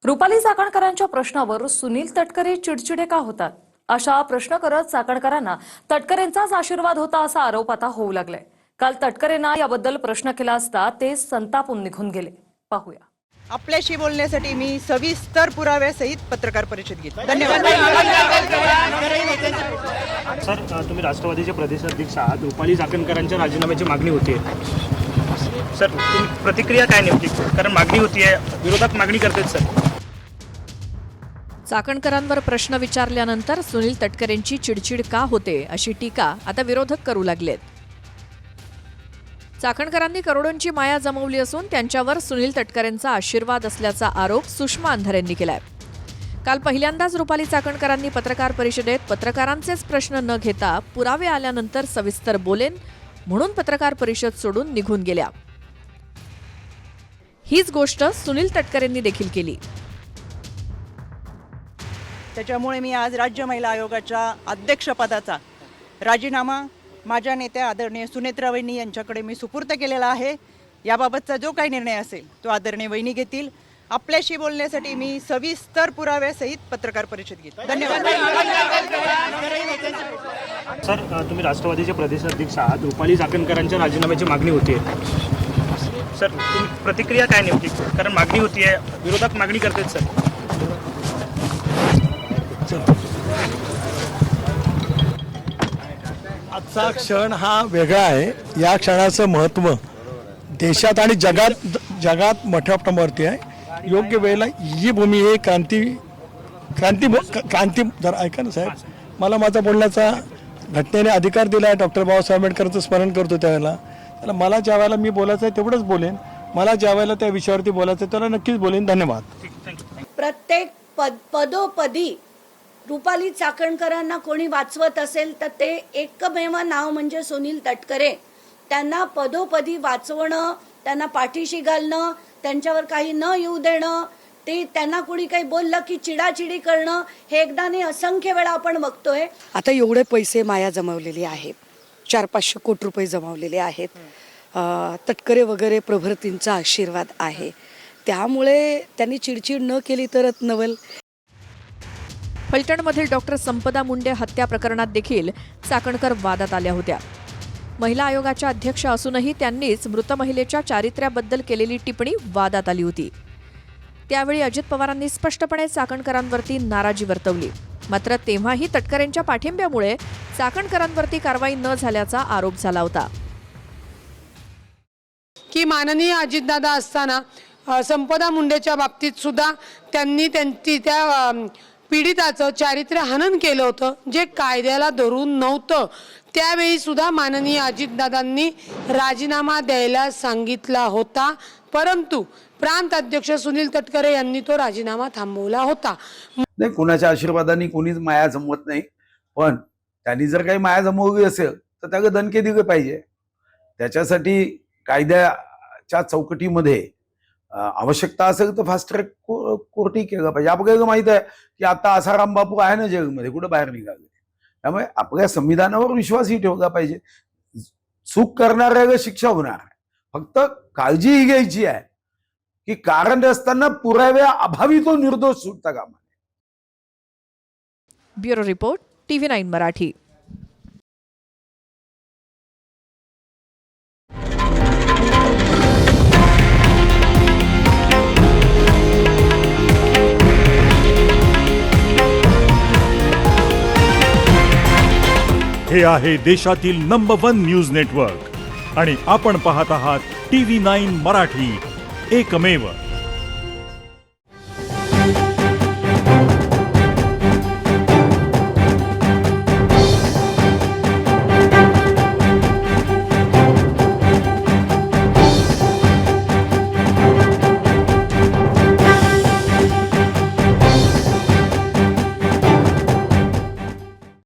रुपाली चाकणकरांच्या प्रश्नावर सुनील तटकरे चिडचिडे का होतात अशा प्रश्न करत चाकणकरांना तटकरेंचाच आशीर्वाद होता असा आरोप आता होऊ लागलाय। काल तटकरेंना याबद्दल प्रश्न केला असता ते संतापून निघून गेले। पाहूया। आपल्याशी बोलण्यासाठी मी सविस्तर पुराव्यासहित पत्रकार परिषद घेतली। धन्यवाद। सर, तुम्ही राष्ट्रवादीचे प्रदेशाध्यक्ष आहात। रुपाली चाकणकरांच्या राजीनाम्याची मागणी होती। सर, तुम्ही प्रतिक्रिया काय नेमकी? कारण मागणी होतीये, विरोधक मागणी करतात। सर, चाकणकरांवर प्रश्न विचारल्यानंतर सुनील तटकरेंची चिडचिड का होते अशी टीका आता विरोधक करू लागलेत। चाकणकरांनी करोडोंची माया जमवली असून त्यांच्यावर सुनील तटकरेंचा आशीर्वाद असल्याचा आरोप सुषमा अंधारेंनी केलाय। काल पहिल्यांदाच रुपाली चाकणकरांनी पत्रकार परिषदेत पत्रकारांचेच प्रश्न न घेता पुरावे आल्यानंतर सविस्तर बोलेन म्हणून पत्रकार परिषद सोडून निघून गेल्या। हीच गोष्ट सुनील तटकरेंनी देखील केली। त्याच्यामुळे मी आज राज्य महिला आयोगाच्या अध्यक्षपदाचा राजीनामा माझ्या नेत्या आदरणीय सुनेत्रा वहिनी यांच्याकडे मी सुपूर्द केलेला आहे। याबाबतचा जो काही निर्णय असेल तो आदरणीय वहिनी घेतील। आपल्याशी बोलण्यासाठी मी सविस्तर पुराव्यासहित पत्रकार परिषद घेतली। धन्यवाद। सर, तुम्ही राष्ट्रवादीचे प्रदेशाध्यक्ष आहात। रुपाली चाकणकरांच्या राजीनाम्याची मागणी होतीये। सर, तुम्ही प्रतिक्रिया काय नेमकी? कारण मागणी होतीये, विरोधक मागणी करतात। सर, आजचा क्षण हा वेगळा आहे। या क्षणाचं महत्त्व देशात आणि जगात मोठ्या प्रमाणावरती आहे। योग्य वेळेला ही भूमी हे क्रांती जर ऐका ना साहेब, मला माझा बोलण्याचा घटनेने अधिकार दिला आहे। डॉक्टर बाबासाहेब आंबेडकरांचं स्मरण करतो त्यावेळेला त्याला मला ज्या वेळेला मी बोलायचं आहे तेवढंच बोलेन, मला ज्या वेळेला त्या विषयावरती बोलायचं आहे त्याला नक्कीच बोलेन। धन्यवाद। प्रत्येक पदोपदी रुपाली चाकणकरांना कोणी वाचवत असेल तर ते एकमेव नाव म्हणजे सुनील तटकरे। त्यांना पदोपदी वाचवणं, त्यांना पाठीशी घालणं, त्यांच्यावर काही न येऊ देणं, ते त्यांना कोणी काही बोललं की चिडाचिडी करणं, हे एकदा नाही असंख्य वेळा आपण बघतोय। आता एवढे पैसे माया जमवलेली आहे, 400-500 कोटी रुपये जमवलेले आहेत। तटकरे वगैरे प्रभृतींचा आशीर्वाद आहे, त्यामुळे त्यांनी चिडचिड न केली तरच नवल। फलटणमधील डॉक्टर संपदा मुंडे हत्या प्रकरणात देखील चाकणकर वादात आल्या होत्या। महिला आयोगाच्या अध्यक्ष असूनही त्यांनीच मृत महिलेच्या चारित्र्याबद्दल केलेली टिप्पणी वादात आली होती। त्यावेळी अजित पवारांनी स्पष्टपणे चाकणकरांवरती नाराजी वर्तवली, मात्र तेव्हाही तटकरेंच्या पाठिंब्यामुळे चाकणकरांवरती कारवाई न झाल्याचा आरोप झाला होता। की माननीय अजितदादा असताना संपदा मुंडेच्या बाबतीत सुद्धा त्यांनी त्या पीडिताचं चारित्र्य हनन केलं होतं, जे कायद्याला धरून नव्हतं। त्यावेळी सुद्धा माननीय अजितदादांनी राजीनामा द्यायला सांगितला होता, परंतु प्रांत अध्यक्ष सुनील तटकरे यांनी तो राजीनामा थांबवला होता। नाही, कोणाच्या आशीर्वादाने कोणीच माया जमवत नाही, पण त्यांनी जर काही माया जमवली असेल तर त्याला दणके दिले पाहिजे। त्याच्यासाठी कायद्याच्या चौकटीमध्ये आवश्यकता असेल तर फास्ट ट्रॅक कोर्टही केलं पाहिजे। आपल्याला माहित आहे की आता आसाराम बापू आहे ना जेलमध्ये, कुठं बाहेर निघाले। त्यामुळे आपल्या संविधानावर विश्वासही ठेवला पाहिजे। चूक करणाऱ्याला शिक्षा होणार, फक्त काळजी ही घ्यायची आहे की कारण असताना पुराव्या अभावी तो निर्दोष सुटता कामा नये। Bureau report, TV9 Marathi. हे आहे देशातील नंबर 1 न्यूज नेटवर्क आणि आपण पाहत आहात TV9 मराठी, एकमेव।